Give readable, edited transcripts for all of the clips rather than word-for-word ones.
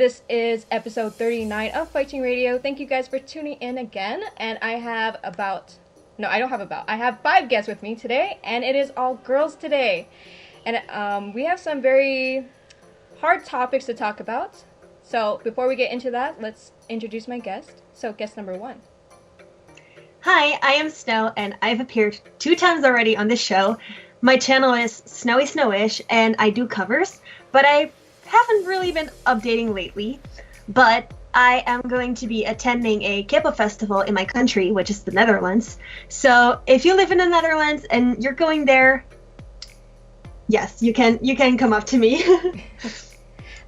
This is episode 39 of VICTON. Thank you guys for tuning in again. And I have I have 5 guests with me today, and it is all girls today. And we have some very hard topics to talk about. So before we get into that, let's introduce my guest. So guest number 1. Hi, I am Snow, and I've appeared 2 times already on this show. My channel is Snowy Snowish, and I do covers, but I haven't really been updating lately. But I am going to be attending a Kpop festival in my country, which is the Netherlands. So if you live in the Netherlands and you're going there, yes, you can come up to me.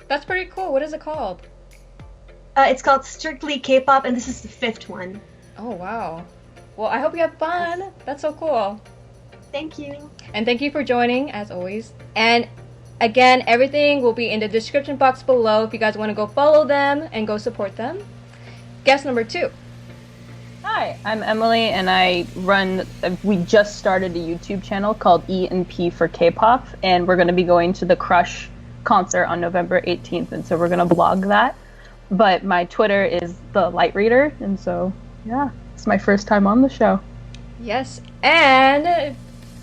That's pretty cool. What is it called? It's called Strictly Kpop, and this is the 5th one. Oh, wow. Well, I hope you have fun. That's so cool. Thank you. And thank you for joining, as always. And again, everything will be in the description box below if you guys want to go follow them and go support them. Guest number 2. Hi, I'm Emmalee, and we just started a YouTube channel called E&P for K-pop, and we're going to be going to the Crush concert on November 18th, and so we're going to vlog that. But my Twitter is The Light Reader, and so, yeah, it's my first time on the show. Yes, and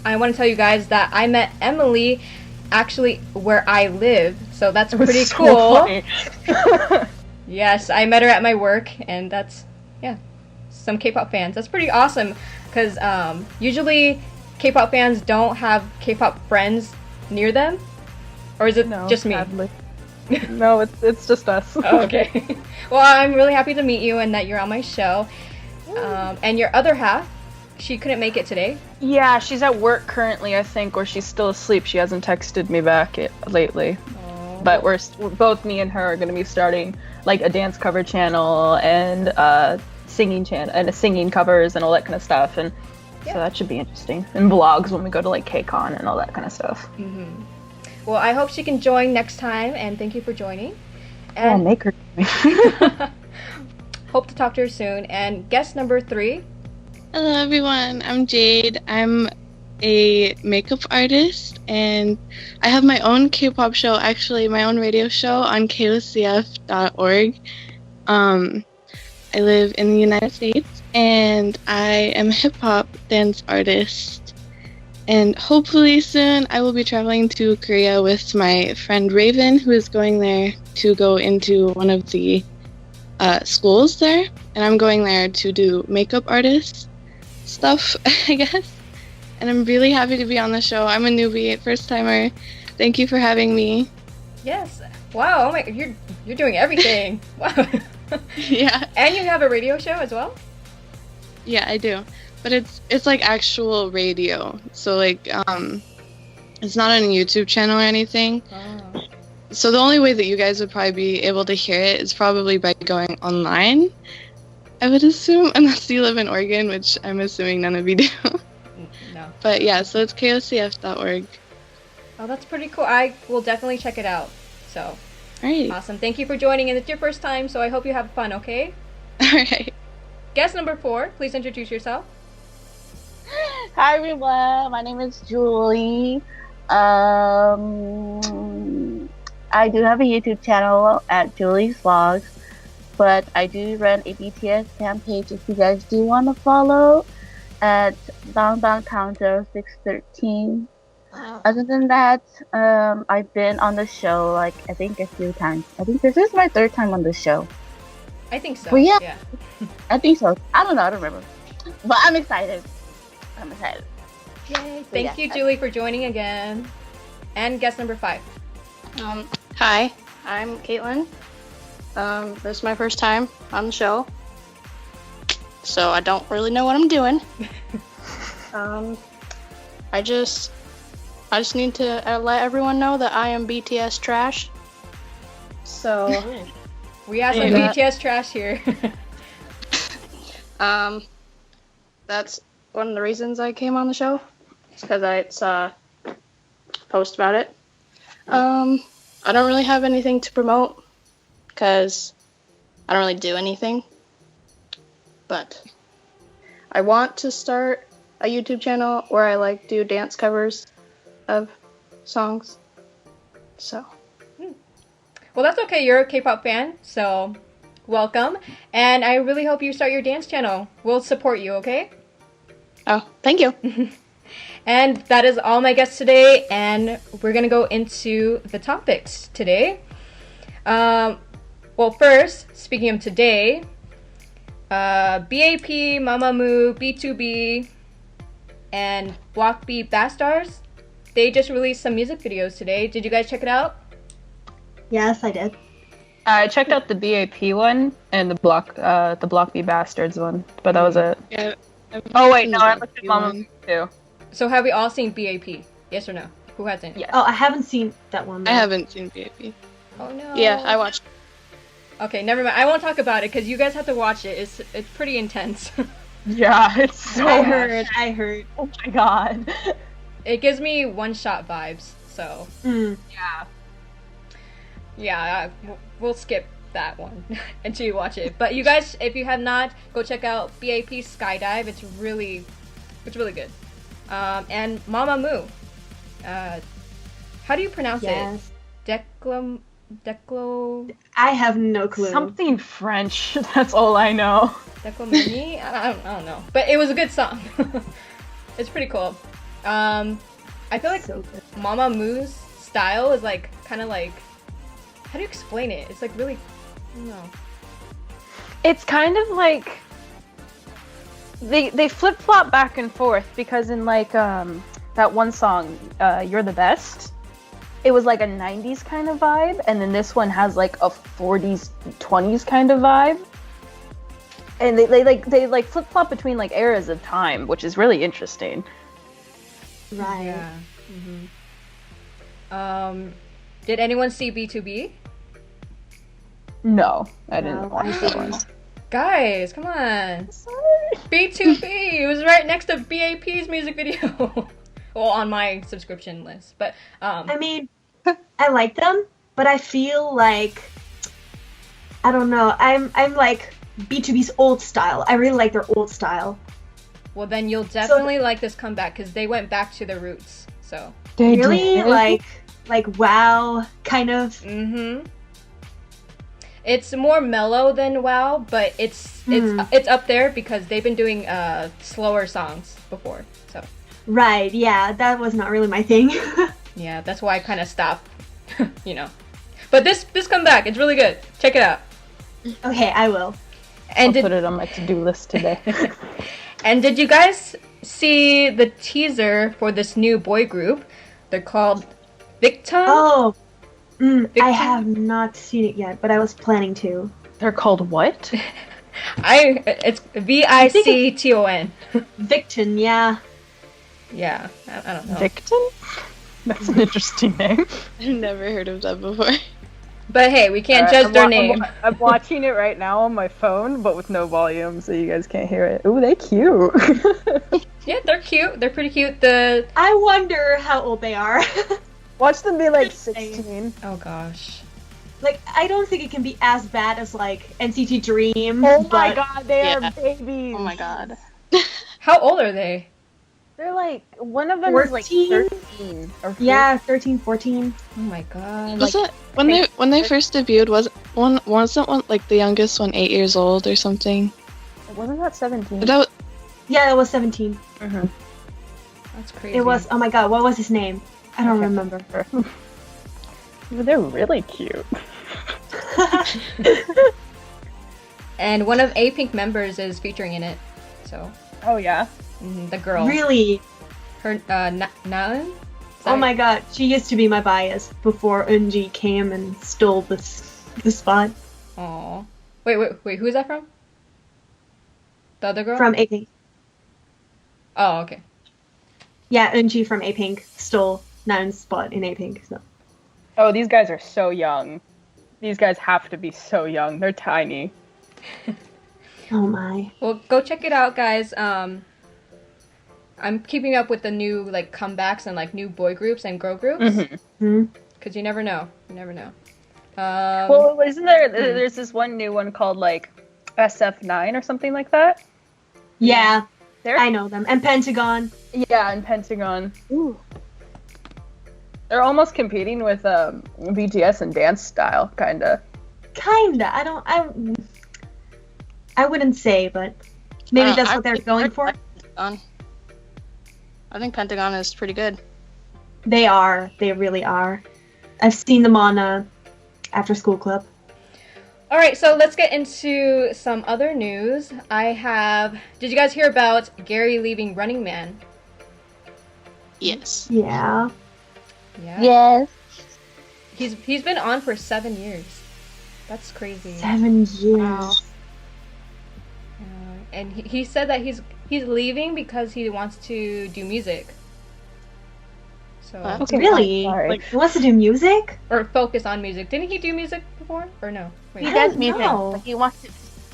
I want to tell you guys that I met Emmalee actually where I live, so that's pretty so cool. Funny. Yes, I met her at my work, and that's, yeah, some K-pop fans. That's pretty awesome, because usually K-pop fans don't have K-pop friends near them, or is it just me? Sadly. No, it's just us. Oh, okay. Well, I'm really happy to meet you and that you're on my show. And your other half, she couldn't make it today. Yeah, she's at work currently, I think, or she's still asleep. She hasn't texted me back lately. Oh. But we're both, me and her, are going to be starting like a dance cover channel and singing covers and all that kind of stuff. And so that should be interesting. And vlogs when we go to like KCON and all that kind of stuff. Mm-hmm. Well, I hope she can join next time, and thank you for joining. And I'll make her. Hope to talk to her soon. And guest number 3. Hello everyone, I'm Jade. I'm a makeup artist, and I have my own K-pop show, actually my own radio show on KOCF.org. I live in the United States, and I am a hip-hop dance artist. And hopefully soon I will be traveling to Korea with my friend Raven, who is going there to go into one of the schools there. And I'm going there to do makeup artist stuff, I guess. And I'm really happy to be on the show. I'm a newbie, first timer. Thank you for having me. Yes. Wow. Oh my, you're doing everything. Wow. Yeah. And you have a radio show as well? Yeah, I do. But it's like actual radio. So like it's not on a YouTube channel or anything. Oh. So the only way that you guys would probably be able to hear it is probably by going online, I would assume, unless you live in Oregon, which I'm assuming none of you do. No. But yeah, so it's KOCF.org. Oh, that's pretty cool. I will definitely check it out. So, Alright. awesome. Thank you for joining, and it's your first time, so I hope you have fun, okay? Alright. Guest number 4, please introduce yourself. Hi everyone, my name is Julie. I do have a YouTube channel at Julie's Vlogs, but I do run a BTS fan page if you guys do want to follow at Counter 613. Wow. Other than that, I've been on the show like I think a few times. I think this is my 3rd time on the show. I think so. Well, yeah. I I think so. I don't know, I don't remember. But I'm excited. Yay. Thank you, Julie, for joining again. And guest number 5. Hi, I'm Caitlin. This is my first time on the show, so I don't really know what I'm doing. I just need to let everyone know that I am BTS trash. So we have some BTS trash here. That's one of the reasons I came on the show. It's because I saw a post about it. I don't really have anything to promote because I don't really do anything. But I want to start a YouTube channel where I do dance covers of songs. So. Well, that's okay. You're a K-pop fan, so welcome. And I really hope you start your dance channel. We'll support you, okay? Oh, thank you. And that is all my guests today, and we're gonna go into the topics today. Well, first, speaking of today, BAP, MAMAMOO, B2B, and Block B Bastars, they just released some music videos today. Did you guys check it out? Yes, I did. I checked out the BAP one and the Block B Bastards one, but that was it. Yeah. Oh wait, no, I looked at Mama too. So have we all seen BAP? Yes or no? Who hasn't? Yes. Oh, I haven't seen that one. I haven't seen BAP. Oh no. Yeah, I watched. Okay, never mind. I won't talk about it because you guys have to watch it. It's pretty intense. Yeah, it's so. I heard. Oh my god. It gives me one-shot vibes. So Yeah. yeah, we'll skip that one until you watch it. But you guys, if you have not, go check out BAP Skydive. It's really good. And MAMAMOO. How do you pronounce it? Declo. I have no clue. Something French. That's all I know. Declomani? I don't know. But it was a good song. It's pretty cool. I feel like So good. MAMAMOO's style is like kind of like, how do you explain it? It's like really, I don't know. It's kind of like they flip flop back and forth because in like that one song, "You're the Best," it was like a 90s kind of vibe, and then this one has like a 40s 20s kind of vibe. And they flip flop between like eras of time, which is really interesting. Right. Yeah. Did anyone see B2B? No, I No, didn't watch I that one. didn't. Guys, come on. Sorry. B2B. It was right next to BAP's music video. Well, on my subscription list, but I mean, I like them, but I feel like I don't know. I'm like B2B's old style. I really like their old style. well, then you'll definitely like this comeback because they went back to their roots. So. They Really did? like wow, kind of. It's more mellow than WoW, but it's up there because they've been doing slower songs before. So Right. Yeah, that was not really my thing. yeah, that's why I kind of stopped. But this comeback, it's really good. Check it out. Okay, I will. And I'll put it on my to-do list today. And did you guys see the teaser for this new boy group? They're called VICTON. Oh, I Victon? have not seen it yet, but I was planning to. They're called what? It's VICTON. Victon, yeah. Yeah, I don't know. VICTON? That's an interesting name. I've never heard of that before. But hey, we can't judge their name. I'm watching it right now on my phone, but with no volume, so you guys can't hear it. Ooh, they cute. Yeah, they're cute. They're pretty cute. I wonder how old they are. Watch them be like 16. Oh gosh. Like, I don't think it can be as bad as like NCT Dream. Oh my but god, they Yeah. are babies. Oh my god. How old are they? They're like, one of them 14? is like 13 or 14. Yeah, 13, 14. Oh my god. Was it when they first debuted? Wasn't one like the youngest one 8 years old or something? Wasn't that 17? That was, Yeah, it was 17. Mm-hmm. That's crazy. It was, oh my god, what was his name? I don't remember. They're really cute. And one of A-Pink members is featuring in it. So, Oh yeah. the girl. Really? Her, Naeun? Oh my god, she used to be my bias before Eunji came and stole the spot Aw. Wait, who is that from? The other girl? from A-Pink. Oh, okay. Yeah, Eunji from A-Pink stole Naeun's spot in A-Pink. So. Oh, these guys are so young. These guys have to be so young. They're tiny. Oh my. Well, go check it out, guys. I'm keeping up with the new like comebacks and like new boy groups and girl groups Hmm? because you never know. You never know. Well, isn't there's this one new one called like SF9 or something like that? Yeah, They're I know them. And Pentagon. Yeah, and Pentagon. ooh. They're almost competing with BTS in dance style, kinda. I wouldn't say, but maybe that's what they're going for. I think Pentagon is pretty good. They are. They really are. I've seen them on Afterschool Club. All right, so let's get into some other news. Did you guys hear about Gary leaving Running Man? Yes. Yeah. Yeah. Yes. He's been on for 7 years. That's crazy. 7 years. Wow. And he said that he's leaving because he wants to do music. So Okay, Really? sorry. Like, he wants to do music? or focus on music. Didn't he do music before? Or no? Wait. He I does don't music, know. but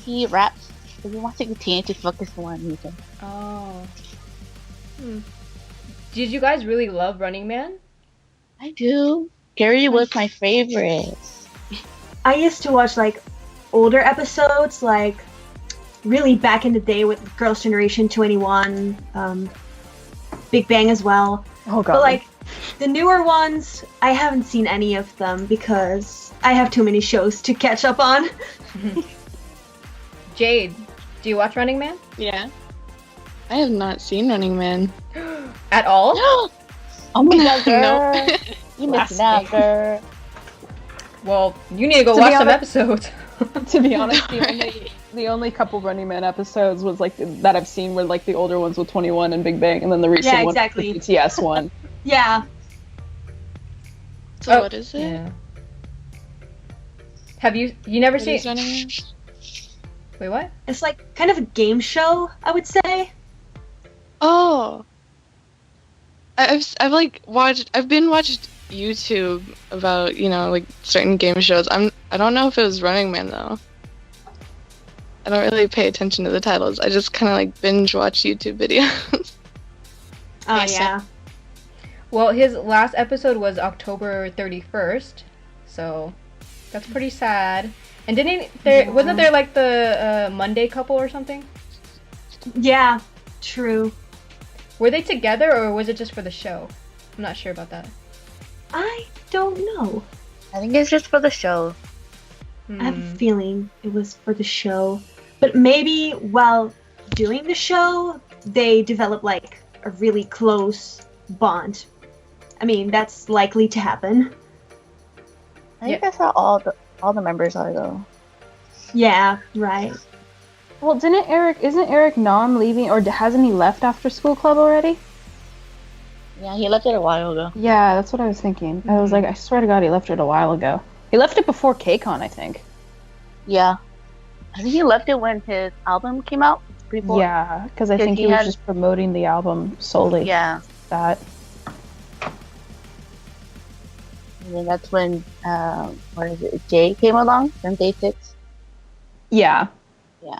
he raps, but he wants to continue to focus on music. Oh. Did you guys really love Running Man? I do. Gary was my favorite. I used to watch like older episodes, like really back in the day with Girls' Generation 21, Big Bang as well. Oh god. But like the newer ones, I haven't seen any of them because I have too many shows to catch up on. Jade, do you watch Running Man? Yeah. I have not seen Running Man. At all? Oh my god, girl. No. You missed out, girl. Well, you need to go To be watch some honest- episodes. To be honest, the only couple Running Man episodes was like that I've seen were like the older ones with 21 and Big Bang, and then the recent Yeah, one, exactly. the BTS one. Yeah. So what is it? Yeah. Have you never What seen? is Running Man? Wait, what? It's like kind of a game show, I would say. Oh. I've like watched. I've been watched YouTube about like certain game shows. I don't know if it was Running Man though. I don't really pay attention to the titles. I just kind of like binge watch YouTube videos. Oh Yes, yeah. Well, his last episode was October 31st, so that's pretty sad. And wasn't there like the Monday couple or something? Yeah. True. Were they together or was it just for the show? I'm not sure about that. I don't know. I think it's just for the show. I have a feeling it was for the show. But maybe while doing the show, they developed like a really close bond. I mean, that's likely to happen. I think Yeah. that's how all the members are though. Yeah, right. Well, isn't Eric Nam leaving, or hasn't he left After School Club already? Yeah, he left it a while ago. Yeah, that's what I was thinking. I was like, I swear to God, he left it a while ago. He left it before KCON, I think. Yeah. I think he left it when his album came out. Before. Yeah, because I 'Cause think he he was had- just promoting the album solely. Yeah. That. And then that's when Jade came along from Day 6. Yeah. Yeah.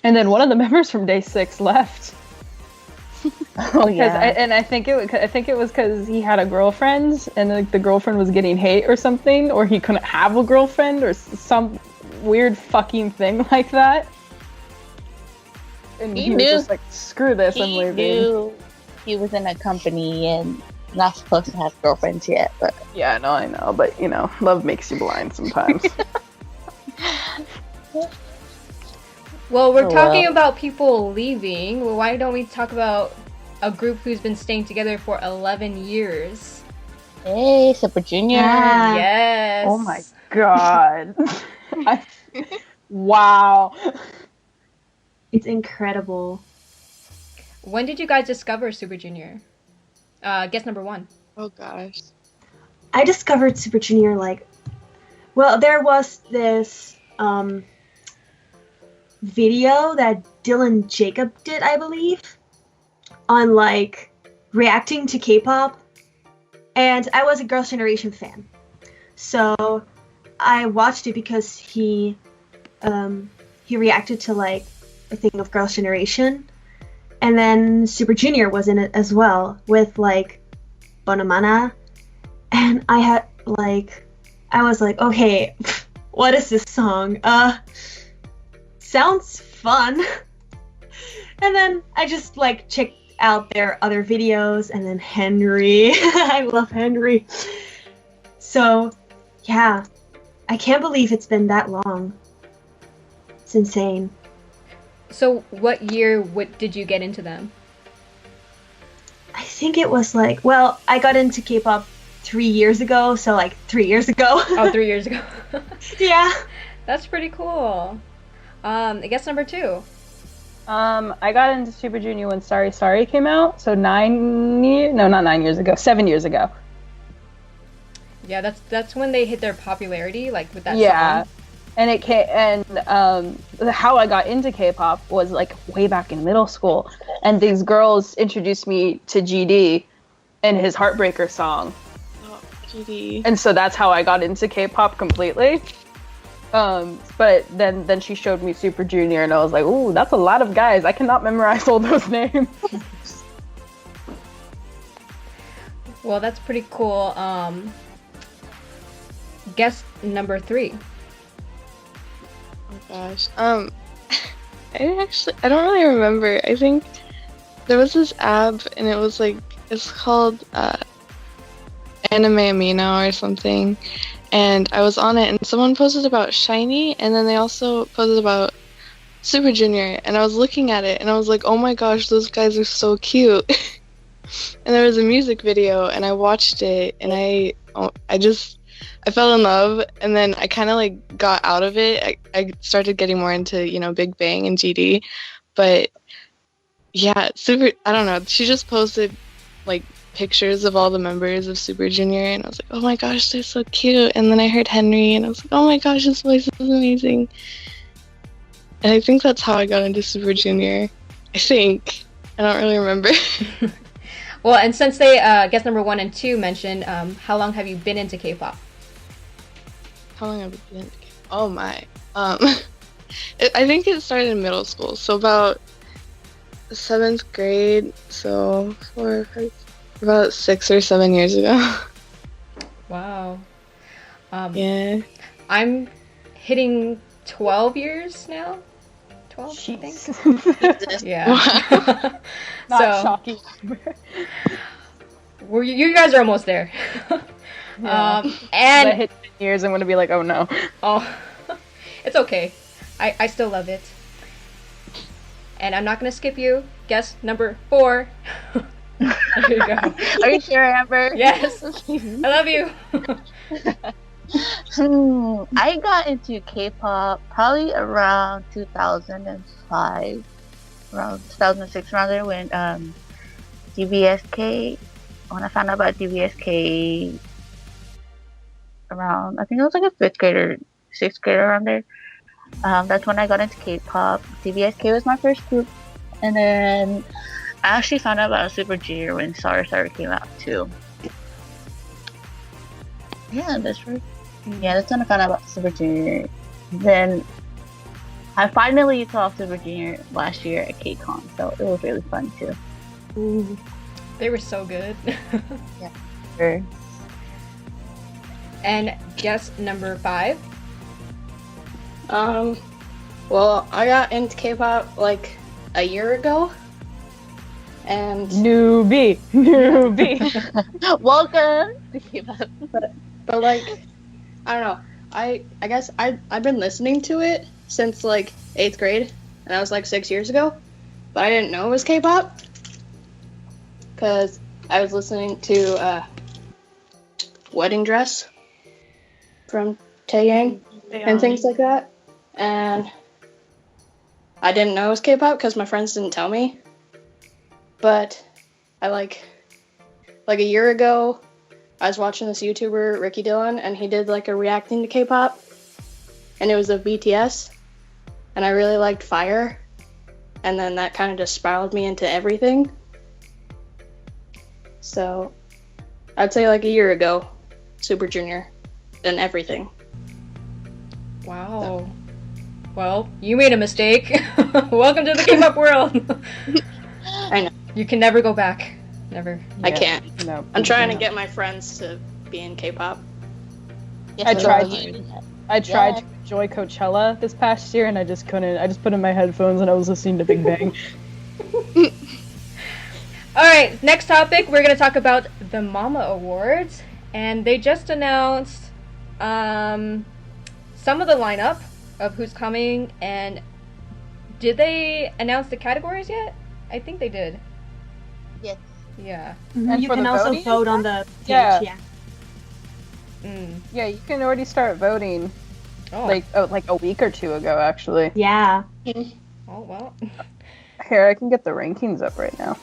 And then one of the members from Day 6 left. Oh yeah. I think it was because he had a girlfriend, and like the girlfriend was getting hate or something, or he couldn't have a girlfriend, or some weird fucking thing like that. And He was knew. just like, screw this, I'm He leaving. knew he was in a company and not supposed to have girlfriends yet, but Yeah, no, I know, but love makes you blind sometimes. Well, we're Oh, talking well. about people leaving. Well, why don't we talk about a group who's been staying together for 11 years? hey, SuperJunior. Yeah. Yes. Oh my god. Wow. It's incredible. When did you guys discover SuperJunior? Guess number 1. Oh gosh. I discovered SuperJunior there was this video that Dylan Jacob did, I believe, on reacting to K-pop, and I was a Girls' Generation fan, so I watched it because he reacted to a thing of Girls' Generation, and then SuperJunior was in it as well with Bonamana, and I was like, okay, what is this song? Sounds fun. And then I just checked out their other videos, and then Henry. I love Henry. So, yeah, I can't believe it's been that long. It's insane. So what year did you get into them? I think it was like, well, I got into K-pop 3 years ago, so like 3 years ago. Oh, 3 years ago. Yeah. That's pretty cool. I guess number 2. I got into SuperJunior when Sorry Sorry came out, so 7 years ago. Yeah, that's when they hit their popularity, like with that song. And it came, and how I got into K-pop was like way back in middle school, and these girls introduced me to GD and his Heartbreaker song. Oh, GD. And so that's how I got into K-pop completely. But then she showed me SuperJunior, and I was like, ooh, that's a lot of guys. I cannot memorize all those names. Well, that's pretty cool. Guess number 3. Oh gosh. I don't really remember. I think there was this app and it was like, it's called Amino or something. And I was on it and someone posted about SHINee, and then they also posted about SuperJunior, and I was looking at it and I was like, oh my gosh, those guys are so cute. And there was a music video and I watched it and I fell in love, and then I kind of like got out of it. I started getting more into, Big Bang and GD, but yeah, I don't know. She just posted like pictures of all the members of SuperJunior, and I was like, oh my gosh, they're so cute. And then I heard Henry and I was like, oh my gosh, his voice is amazing. And I think that's how I got into SuperJunior. I think. I don't really remember. Well, and since they guess number 1 and 2 mentioned, how long have you been into K-pop? How long have I been into K-pop? Oh my. I think it started in middle school, so about 7th grade, so about 6 or 7 years ago. Wow. Yeah. I'm hitting 12 years now. 12, Jeez. I think. Yeah. Wow. Not shocking. You guys are almost there. Yeah. And I hit 10 years, I'm gonna be like, oh no. Oh, it's okay. I still love it. And I'm not gonna skip you. Guess number 4. There you go. Are you sure, Amber? Yes. I love you. I got into K-pop probably around 2005, around 2006, around there, when when I found out about DBSK around, I think it was like a 5th grade or 6th grade, around there. That's when I got into K-pop. DBSK was my first group, and then I actually found out about SuperJunior when Sorry Sorry came out too. Yeah, that's when I found out about SuperJunior. Then I finally saw SuperJunior last year at KCON, so it was really fun too. Ooh, they were so good. Yeah, sure. And guess number 5. Well, I got into K-pop like a year ago, and Newbie. Welcome to K-pop. But like, I don't know. I guess I've been listening to it since like 8th grade, and that was like 6 years ago. But I didn't know it was K-pop because I was listening to Wedding Dress from Taeyang and things like that, and I didn't know it was K-pop because my friends didn't tell me. But I like a year ago, I was watching this YouTuber, Ricky Dillon, and he did like a reacting to K-pop, and it was of BTS, and I really liked Fire, and then that kind of just spiraled me into everything. So I'd say like a year ago, SuperJunior, and everything. Wow. Well, you made a mistake. Welcome to the K-pop world. I know. You can never go back. Never. I can't. No. I'm trying to get my friends to be in K-pop. I tried to enjoy Coachella this past year, and I just couldn't. I just put in my headphones and I was listening to Big Bang. All right, next topic. We're gonna talk about the Mama Awards, and they just announced some of the lineup of who's coming. And did they announce the categories yet? I think they did. Yes. Yeah. And You for can the also voting vote on the page. Yeah. Yeah. Yeah, you can already start voting. Oh. Like a week or two ago, actually. Yeah. Oh well. Here, I can get the rankings up right now.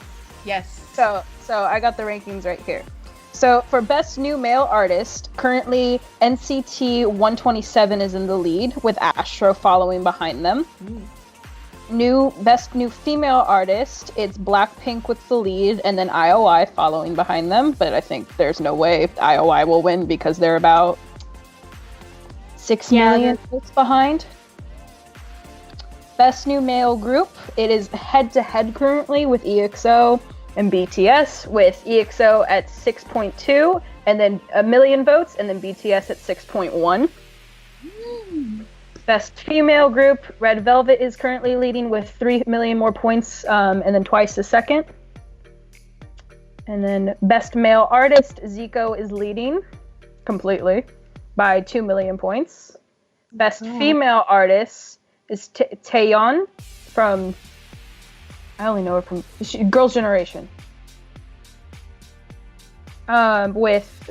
Yes. So I got the rankings right here. So for Best New Male Artist, currently NCT 127 is in the lead with Astro following behind them. Best New Female Artist, it's Blackpink with the lead and then IOI following behind them. But I think there's no way IOI will win because they're about 6 million votes behind. Best New Male Group, it is head-to-head currently with EXO and BTS, with EXO at 6.2 and then 1 million votes, and then BTS at 6.1. Best Female Group, Red Velvet is currently leading with 3 million more points, and then twice the second. And then Best Male Artist, Zico is leading completely by 2 million points. Best Female Artist is Taeyeon from, I only know her from Girls' Generation.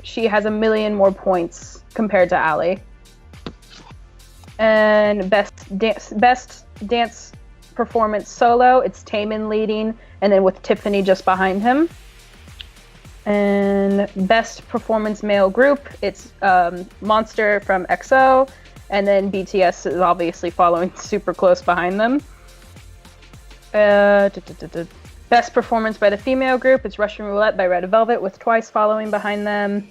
She has 1 million more points compared to Ali. And best dance performance solo, it's Taemin leading, and then with Tiffany just behind him. And best performance male group, it's Monster from EXO, and then BTS is obviously following super close behind them. Best performance by the female group, it's Russian Roulette by Red Velvet with Twice following behind them.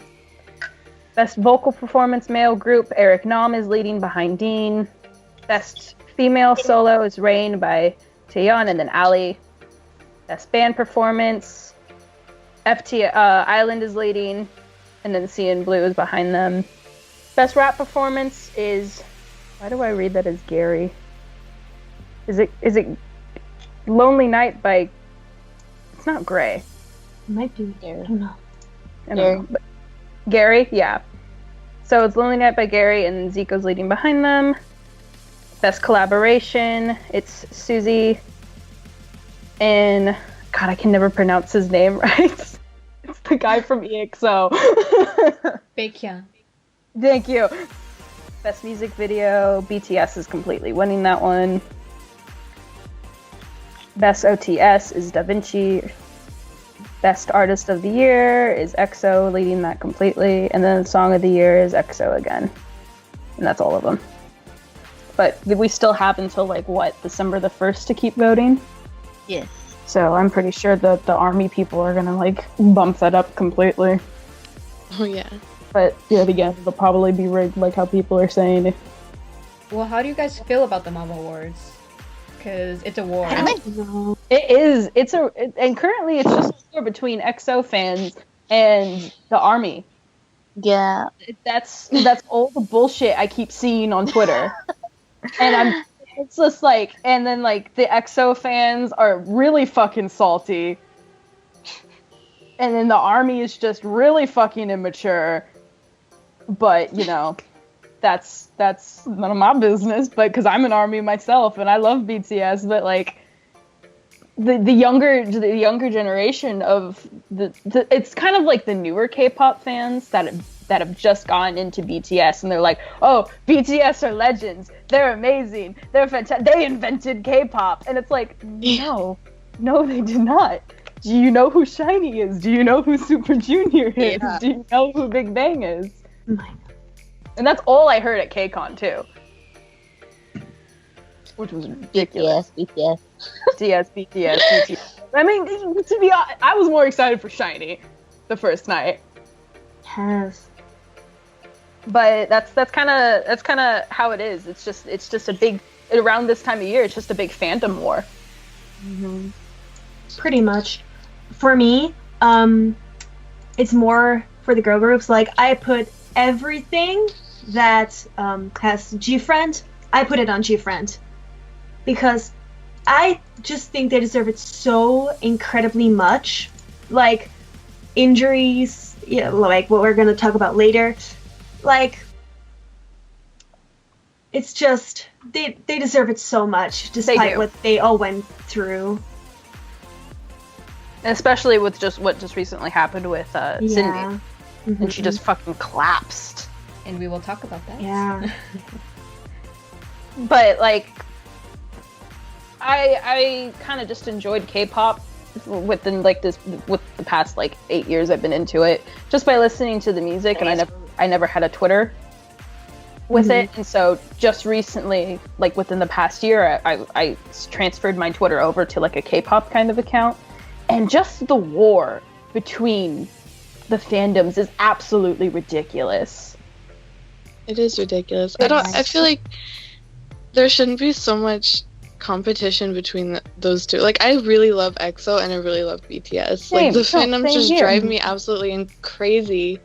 Best vocal performance male group, Eric Nam is leading behind Dean. Best female solo is Rain by Taeyeon and then Ali. Best band performance, Island is leading, and then CN Blue is behind them. Best rap performance is, why do I read that as Gary? Is it Lonely Night by, it's not Gray. It might be Gary. I don't know. I don't know. But Gary, yeah. So it's Lonely Night by Gary, and Zico's leading behind them. Best collaboration, it's Suzy and, God, I can never pronounce his name right. It's the guy from EXO. Baekhyun. Thank you. Best music video, BTS is completely winning that one. Best OTS is Da Vinci. Best Artist of the Year is EXO, leading that completely. And then Song of the Year is EXO again. And that's all of them. But we still have until, December the 1st to keep voting. Yes. So I'm pretty sure that the ARMY people are going to, bump that up completely. Oh, yeah. But, yet again, it'll probably be rigged like how people are saying. Well, how do you guys feel about the Mama Awards? Because it's a war. I don't know. It is. And currently it's just a war between EXO fans and the ARMY. Yeah. That's all the bullshit I keep seeing on Twitter. And it's just and then the EXO fans are really fucking salty. And then the ARMY is just really fucking immature. But, that's none of my business, but because I'm an ARMY myself and I love BTS, but the younger generation of it's kind of like the newer K-pop fans that have just gotten into BTS and they're like, oh, BTS are legends, they're amazing, they're fantastic, they invented K-pop, and it's like, no, they did not. Do you know who SHINee is? Do you know who SuperJunior is? Yeah. Do you know who Big Bang is? And that's all I heard at KCON too, which was ridiculous. BTS. BTS. I mean, to be honest, I was more excited for SHINee the first night. Yes. But that's kind of how it is. It's just a big, around this time of year, it's just a big fandom war. Mm-hmm. Pretty much. For me, it's more for the girl groups. I put everything that has GFRIEND, I put it on GFRIEND. Because I just think they deserve it so incredibly much. like injuries, like what we're gonna talk about later, like it's just they deserve it so much despite what they all went through. Especially with just what just recently happened with SinB. And she just fucking collapsed. And we will talk about that. Yeah. But like, I kind of just enjoyed K-pop within like with the past like 8 years I've been into it, just by listening to the music. And I never had a Twitter with it, and so just recently, like within the past year, I transferred my Twitter over to like a K-pop kind of account, and just the war between the fandoms is absolutely ridiculous. It is ridiculous. I feel like there shouldn't be so much competition between those two. Like, I really love EXO and I really love BTS. Same. Like, the fandoms just here. drive me absolutely crazy.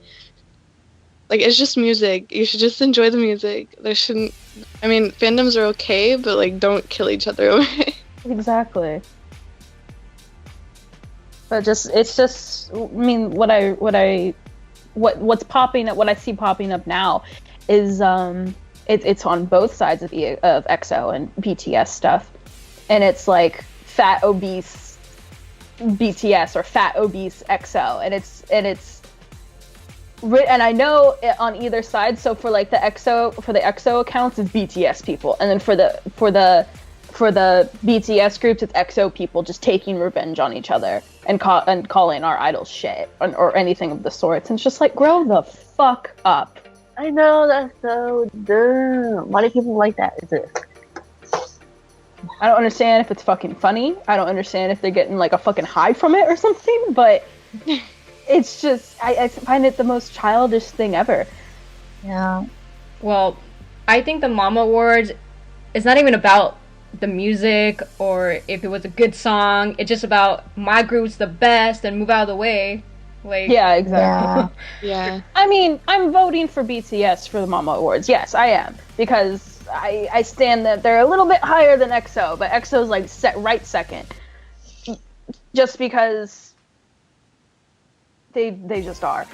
Like, it's just music. You should just enjoy the music. There shouldn't... I mean, fandoms are okay, but, like, don't kill each other away. Exactly. But it's just, I mean, what I see popping up now is, it's on both sides of EXO and BTS stuff. And it's like fat, obese BTS or fat, obese EXO. And I know it on either side. So for like the EXO accounts, it's BTS people, and then for the BTS groups, it's EXO people just taking revenge on each other and calling our idols shit or anything of the sorts. And it's just like, grow the fuck up. I know, that's so dumb. Why do people like that? Is it? I don't understand if it's fucking funny. I don't understand if they're getting like a fucking high from it or something. But it's just, I find it the most childish thing ever. Yeah. Well, I think the Mama Awards is not even about the music or if it was a good song. It's just about my group's the best and move out of the way. Like, yeah, exactly. Yeah. I mean, I'm voting for BTS for the Mama Awards. Yes, I am, because I stand that they're a little bit higher than EXO, but EXO's like right second, just because they just are.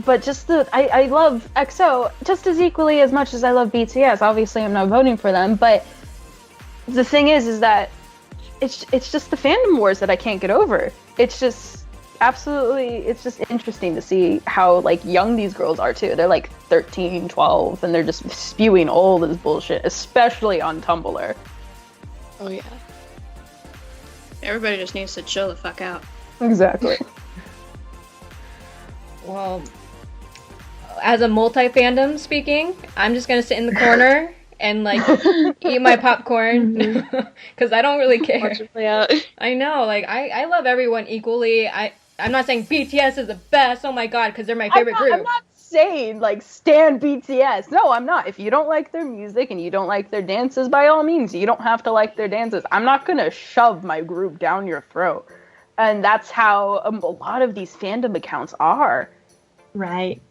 But just I love EXO just as equally as much as I love BTS. Obviously, I'm not voting for them, but the thing is that it's just the fandom wars that I can't get over. It's just it's just interesting to see how like young these girls are too. They're like 13, 12, and they're just spewing all this bullshit, especially on Tumblr. Oh yeah. Everybody just needs to chill the fuck out. Exactly. Well, as a multi-fandom speaking, I'm just gonna sit in the corner and like eat my popcorn because I don't really care. Watch it play out. I know, like I love everyone equally. I'm not saying BTS is the best. Oh my god, because they're my favorite group. I'm not saying like stan BTS. No, I'm not. If you don't like their music and you don't like their dances, by all means, you don't have to like their dances. I'm not gonna shove my group down your throat. And that's how a lot of these fandom accounts are. Right.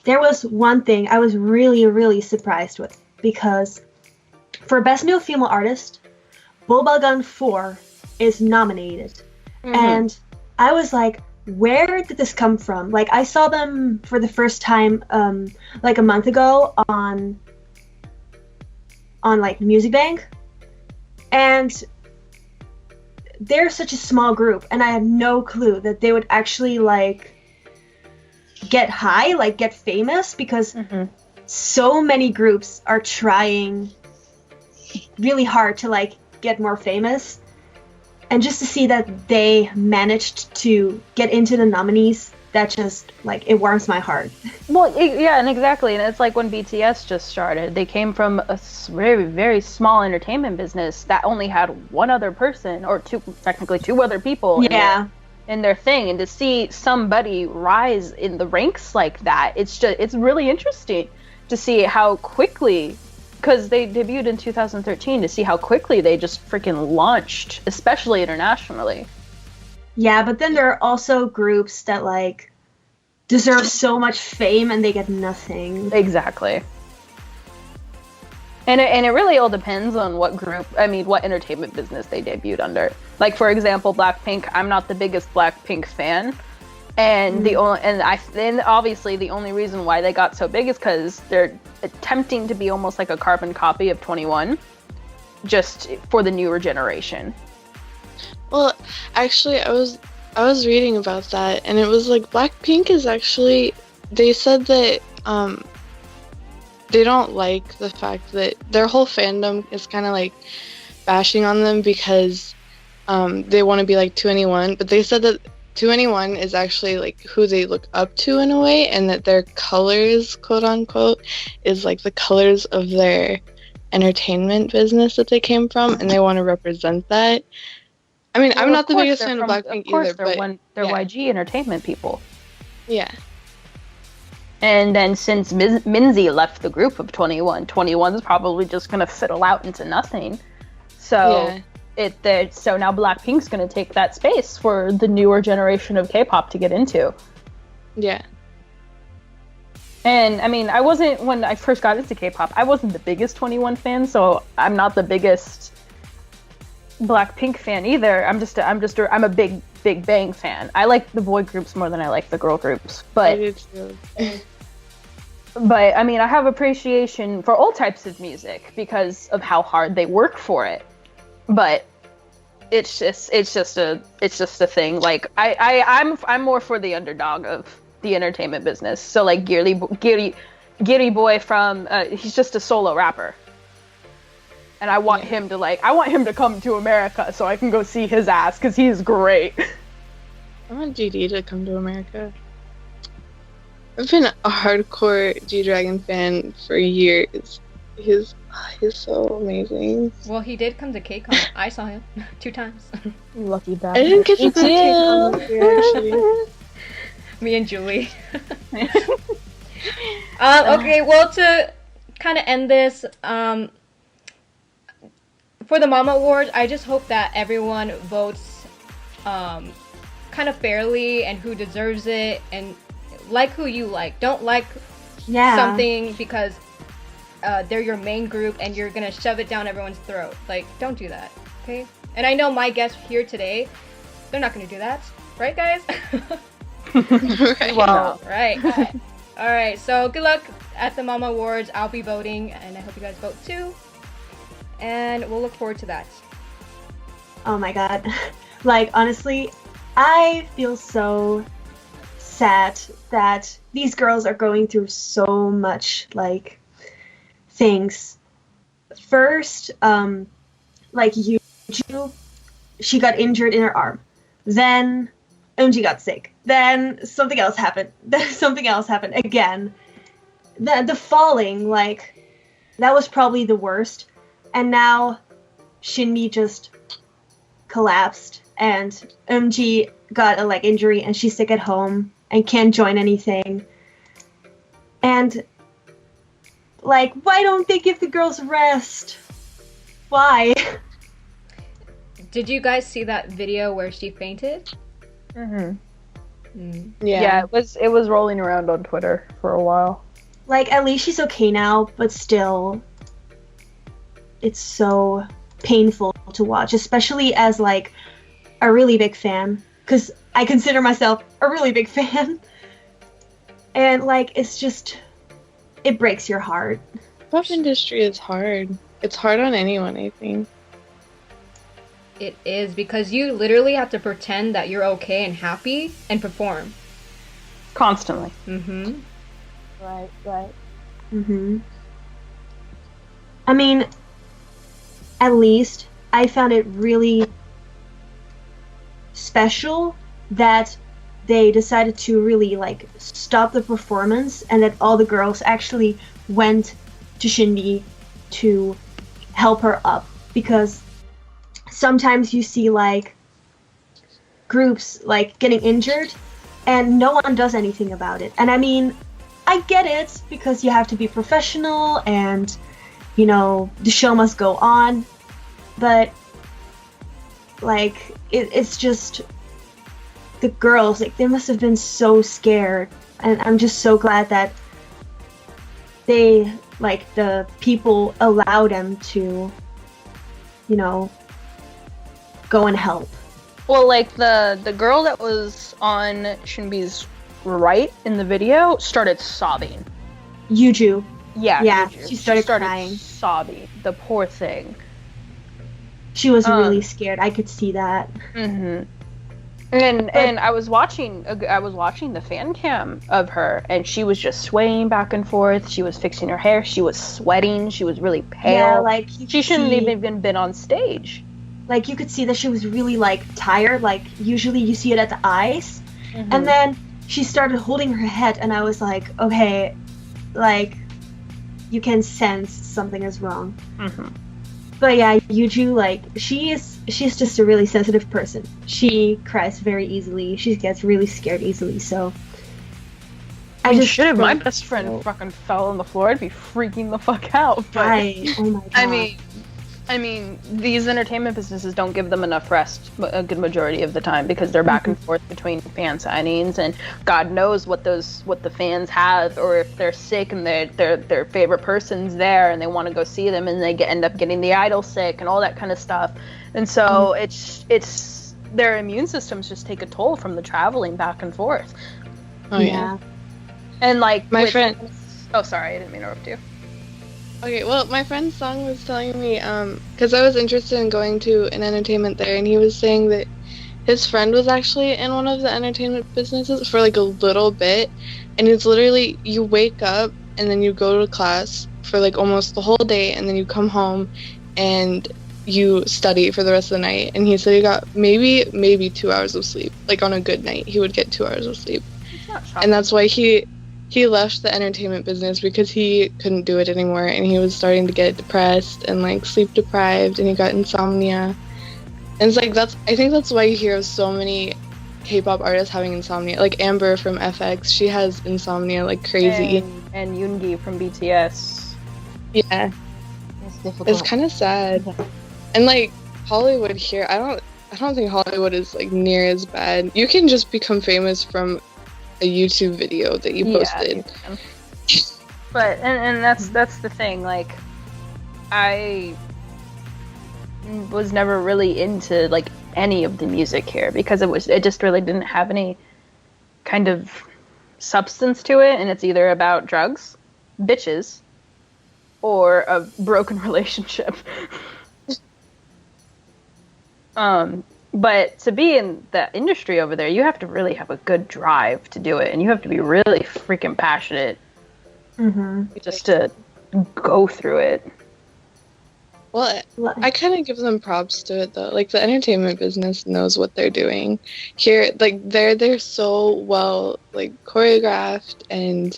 There was one thing I was really, really surprised with, because for Best New Female Artist, Bullbuggun 4 is nominated. Mm-hmm. And I was like, where did this come from? Like, I saw them for the first time like a month ago on like Music Bank. And they're such a small group, and I had no clue that they would actually like get high, like get famous, because so many groups are trying really hard to like get more famous. And just to see that they managed to get into the nominees, that just like, it warms my heart. Well, yeah, and exactly. And it's like when BTS just started, they came from a very, very small entertainment business that only had one other person, or technically two other people in their thing. And to see somebody rise in the ranks like that, it's really interesting to see how quickly, because they debuted in 2013, to see how quickly they just freaking launched, especially internationally. Yeah, but then there are also groups that like deserve so much fame and they get nothing. Exactly. And it really all depends on what entertainment business they debuted under. Like, for example, Blackpink, I'm not the biggest Blackpink fan. And obviously the only reason why they got so big is because they're attempting to be almost like a carbon copy of 21, just for the newer generation. Well, actually, I was reading about that, and it was like Blackpink is actually, they said that they don't like the fact that their whole fandom is kind of like bashing on them because they want to be like 2NE1, but they said that 2NE1 is actually like who they look up to in a way, and that their colors, quote unquote, is like the colors of their entertainment business that they came from, and they want to represent that. I mean, I'm not the biggest fan of Blackpink either, but they're YG Entertainment people. Yeah. And then since Minzy left the group of 21, 21's probably just gonna fiddle out into nothing. So so now Blackpink's gonna take that space for the newer generation of K-pop to get into. Yeah. And I mean, when I first got into K-pop, I wasn't the biggest 21 fan, so I'm not the biggest Blackpink fan either. I'm a Big Bang fan. I like the boy groups more than I like the girl groups. But I do too. But I mean, I have appreciation for all types of music because of how hard they work for it. But it's just a thing. Like I'm more for the underdog of the entertainment business. So like Giri Boy from he's just a solo rapper. And I want him to come to America so I can go see his ass because he's great. I want GD to come to America. I've been a hardcore G-Dragon fan for years. He's so amazing. Well, he did come to KCON. I saw him 2 times. Lucky bastard. I didn't get to go to KCON this year, actually. Me and Julie. Okay, well, to kind of end this, for the Mama Awards, I just hope that everyone votes kind of fairly and who deserves it, and like who you like. Don't like something because they're your main group and you're gonna shove it down everyone's throat. Like, don't do that, okay? And I know my guests here today, they're not gonna do that, right, guys? Right. Wow. Right. All right. So good luck at the Mama Awards. I'll be voting, and I hope you guys vote too. And we'll look forward to that. Oh my god. Like, honestly, I feel so sad that these girls are going through so much, like, things. First, like, Yuju, she got injured in her arm. Then, Eunji got sick. Then, something else happened. Then, something else happened again. The falling, like, that was probably the worst. And now, SinB just collapsed, and Eunji got a leg injury, and she's sick at home, and can't join anything. And, like, why don't they give the girls rest? Why? Did you guys see that video where she fainted? Yeah, it was rolling around on Twitter for a while. Like, at least she's okay now, but still, it's so painful to watch, especially as, like, a really big fan, because I consider myself a really big fan. And, like, it's just, it breaks your heart. Pop industry is hard. It's hard on anyone, I think. It is, because you literally have to pretend that you're okay and happy and perform. Constantly. Right. I mean, at least I found it really special that they decided to really, like, stop the performance, and that all the girls actually went to SinB to help her up, because sometimes you see, like, groups, like, getting injured and no one does anything about it. And I mean, I get it, because you have to be professional and, you know, the show must go on, but, like, it's just, the girls, like, they must have been so scared, and I'm just so glad that they, like, the people allow them to, you know, go and help. Well, like the girl that was on SinB's right in the video started sobbing. Yuju. Yeah, Yeah, she started crying. Sobbing. The poor thing. She was really scared. I could see that. Mm-hmm. And I was watching the fan cam of her, and she was just swaying back and forth. She was fixing her hair. She was sweating. She was really pale. Yeah, like she shouldn't even been on stage. Like, you could see that she was really, like, tired. Like, usually you see it at the eyes. Mm-hmm. And then she started holding her head, and I was like, okay, like, you can sense something is wrong. Mm-hmm. But yeah, Yuju, like, she's just a really sensitive person. She cries very easily. She gets really scared easily, so... I just should have. My best friend fucking fell on the floor. I'd be freaking the fuck out. But, right. Oh my god. I mean, these entertainment businesses don't give them enough rest a good majority of the time because they're back and forth between fan signings, and God knows what the fans have, or if they're sick and their favorite person's there and they want to go see them and they end up getting the idol sick and all that kind of stuff. And so it's their immune systems just take a toll from the traveling back and forth. Oh yeah. And like my friend. Oh, sorry, I didn't mean to interrupt you. Okay, well, my friend Song was telling me, because I was interested in going to an entertainment there, and he was saying that his friend was actually in one of the entertainment businesses for like a little bit, and it's literally, you wake up, and then you go to class for like almost the whole day, and then you come home, and you study for the rest of the night. And he said he got maybe 2 hours of sleep. Like, on a good night, he would get 2 hours of sleep. And that's why he left the entertainment business, because he couldn't do it anymore, and he was starting to get depressed and like sleep deprived, and he got insomnia. And it's like, I think that's why you hear of so many K-pop artists having insomnia. Like Amber from FX, she has insomnia like crazy. And Yoongi from BTS. Yeah. It's difficult. It's kind of sad. And like Hollywood here, I don't think Hollywood is like near as bad. You can just become famous from a YouTube video that you posted. Yeah, but and that's the thing, like, I was never really into like any of the music here because it just really didn't have any kind of substance to it, and it's either about drugs, bitches, or a broken relationship. But to be in the industry over there, you have to really have a good drive to do it, and you have to be really freaking passionate just to go through it. Well, I kind of give them props to it, though. Like, the entertainment business knows what they're doing. Here, like, they're so well, like, choreographed, and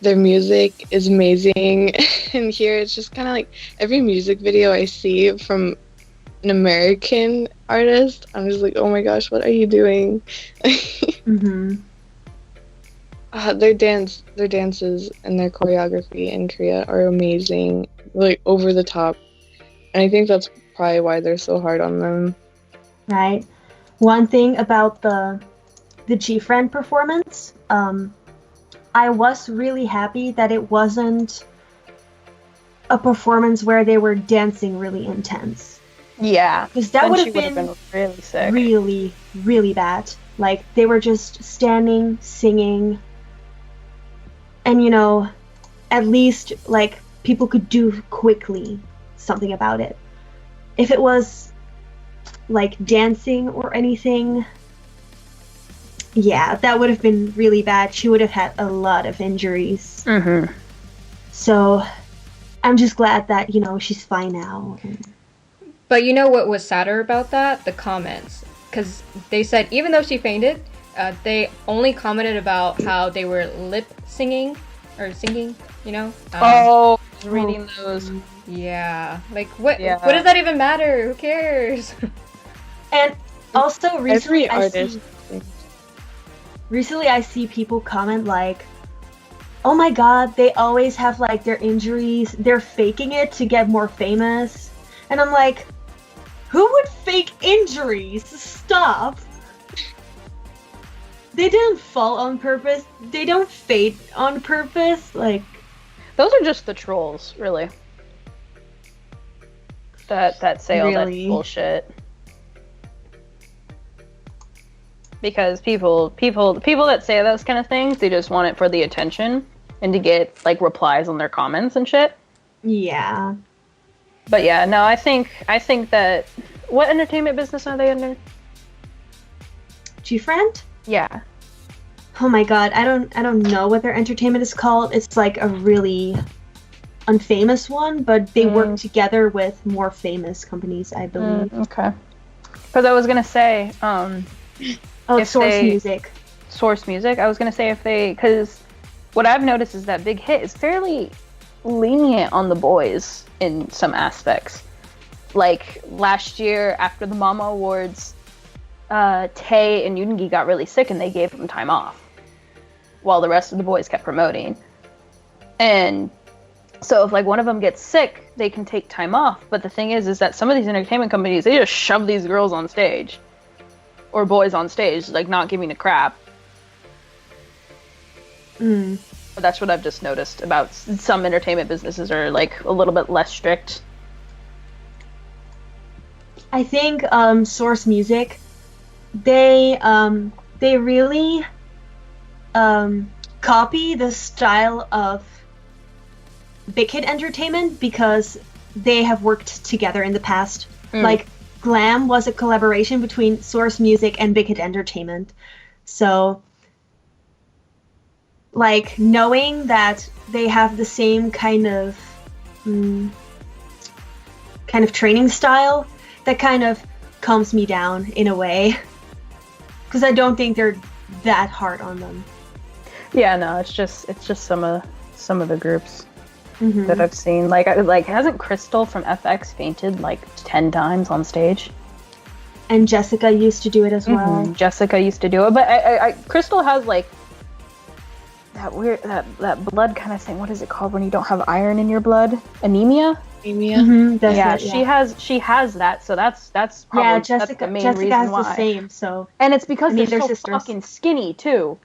their music is amazing. And here, it's just kind of like every music video I see from an American artist, I'm just like, oh my gosh, what are you doing? Their dances and their choreography in Korea are amazing, like over the top, and I think that's probably why they're so hard on them. Right. One thing about the GFRIEND performance, I was really happy that it wasn't a performance where they were dancing really intense. Yeah, because that would have been really sick. Really, really bad. Like, they were just standing, singing, and, you know, at least, like, people could do quickly something about it. If it was, like, dancing or anything, yeah, that would have been really bad. She would have had a lot of injuries. So, I'm just glad that, you know, she's fine now. But you know what was sadder about that? The comments. Because they said even though she fainted, they only commented about how they were lip singing, or singing, you know? Reading those. Yeah. Like, what does that even matter? Who cares? And also, recently I see people comment like, oh my god, they always have like their injuries, they're faking it to get more famous. And I'm like, who would fake injuries? Stop. They didn't fall on purpose. They don't fade on purpose. Like, Those are just the trolls, really. That say all that bullshit. Because people that say those kind of things, they just want it for the attention and to get like replies on their comments and shit. Yeah. But yeah, no, I think that what entertainment business are they under? GFRIEND? Yeah. Oh my god, I don't know what their entertainment is called. It's like a really unfamous one, but they work together with more famous companies, I believe. Okay. Because I was gonna say, Source Music. Source Music. I was gonna say because what I've noticed is that Big Hit is fairly lenient on the boys in some aspects. Like last year after the Mama Awards, Tae and Yoongi got really sick and they gave them time off while the rest of the boys kept promoting. And so if like one of them gets sick, they can take time off. But the thing is that some of these entertainment companies, they just shove these girls on stage or boys on stage, like not giving a crap. But that's what I've just noticed about some entertainment businesses are like a little bit less strict. I think Source Music, they really copy the style of Big Hit Entertainment because they have worked together in the past. Like Glam was a collaboration between Source Music and Big Hit Entertainment. So like knowing that they have the same kind of training style, that kind of calms me down in a way, because I don't think they're that hard on them. Yeah, no, it's just some of the groups that I've seen. Like hasn't Crystal from FX fainted like 10 times on stage? And Jessica used to do it as well. Jessica used to do it, but I Crystal has like that weird that blood kind of thing. What is it called when you don't have iron in your blood? Anemia. She has that, so that's probably Jessica, that's the main Jessica reason has why. the same. So and it's because they're so sisters. fucking skinny too.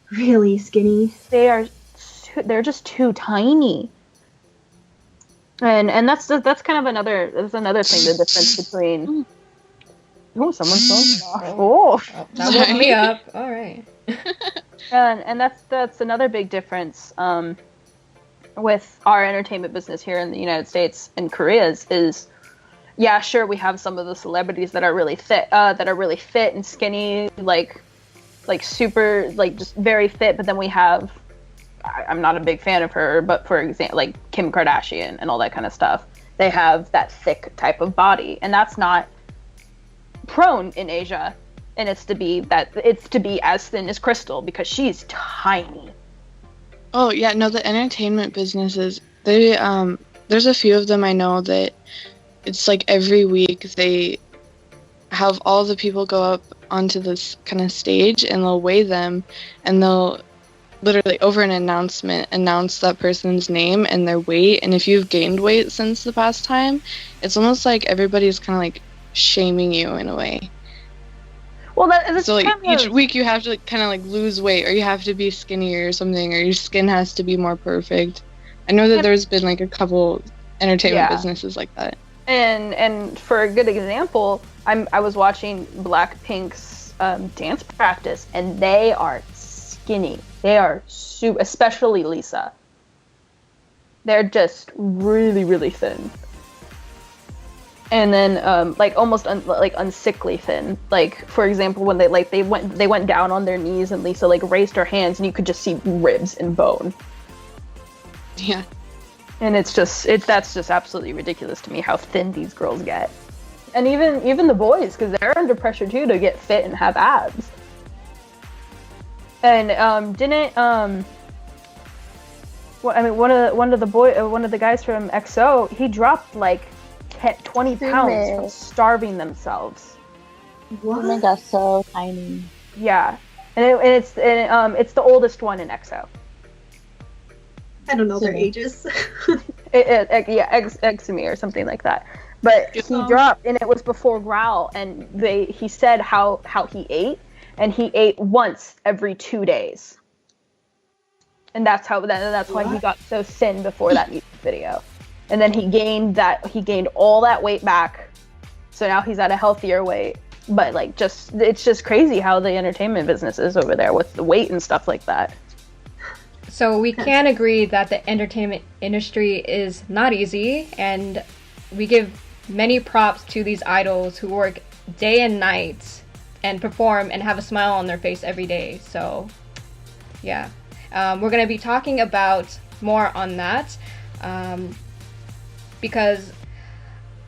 Really skinny. They're just too tiny. And that's kind of another thing, the difference between. Oh, someone's phone off. Oh, that woke me up. All right. and that's another big difference with our entertainment business here in the United States and Korea is yeah, sure, we have some of the celebrities that are really fit and skinny, like super, like just very fit, but then we have, I'm not a big fan of her, but for example, like Kim Kardashian and all that kind of stuff. They have that thick type of body, and that's not prone in Asia, and it's to be as thin as Crystal because she's tiny. Oh yeah, no, the entertainment businesses, they there's a few of them I know that it's like every week they have all the people go up onto this kind of stage and they'll weigh them and they'll literally over an announcement announce that person's name and their weight, and if you've gained weight since the past time, it's almost like everybody's kind of like shaming you in a way. Well, that's so like each week you have to like, kind of like lose weight, or you have to be skinnier or something, or your skin has to be more perfect. I know that there's been like a couple entertainment businesses like that. And for a good example, I was watching Blackpink's dance practice, and they are skinny. They are especially Lisa. They're just really, really thin. And then like almost unsickly thin. Like for example, when they went down on their knees and Lisa like raised her hands and you could just see ribs and bone. Yeah. And that's just absolutely ridiculous to me how thin these girls get. And even the boys, because they're under pressure too to get fit and have abs. And one of the guys from EXO, he dropped like 20 pounds from starving themselves. What? Women got so tiny. Yeah, and it's the oldest one in EXO. I don't know their ages. Exumi or something like that. But he dropped, and it was before Growl, and he said how he ate, and he ate once every 2 days. and that's why he got so thin before that music video. And then he gained all that weight back, so now he's at a healthier weight. But like, it's just crazy how the entertainment business is over there with the weight and stuff like that. So we can agree that the entertainment industry is not easy, and we give many props to these idols who work day and night and perform and have a smile on their face every day. So yeah, we're going to be talking about more on that because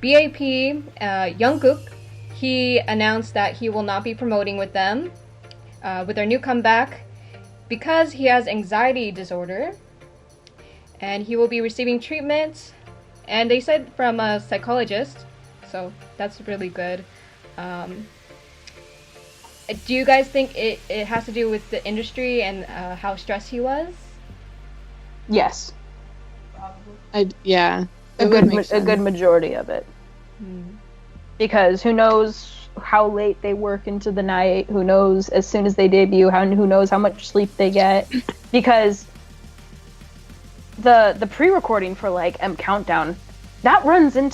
BAP Yongguk, he announced that he will not be promoting with them with their new comeback because he has anxiety disorder, and he will be receiving treatment, and they said from a psychologist, so that's really good. Do you guys think it has to do with the industry and how stressed he was? Yes. Yeah. A good majority of it. Because who knows how late they work into the night, who knows as soon as they debut, who knows how much sleep they get. Because the pre-recording for like M Countdown, that runs into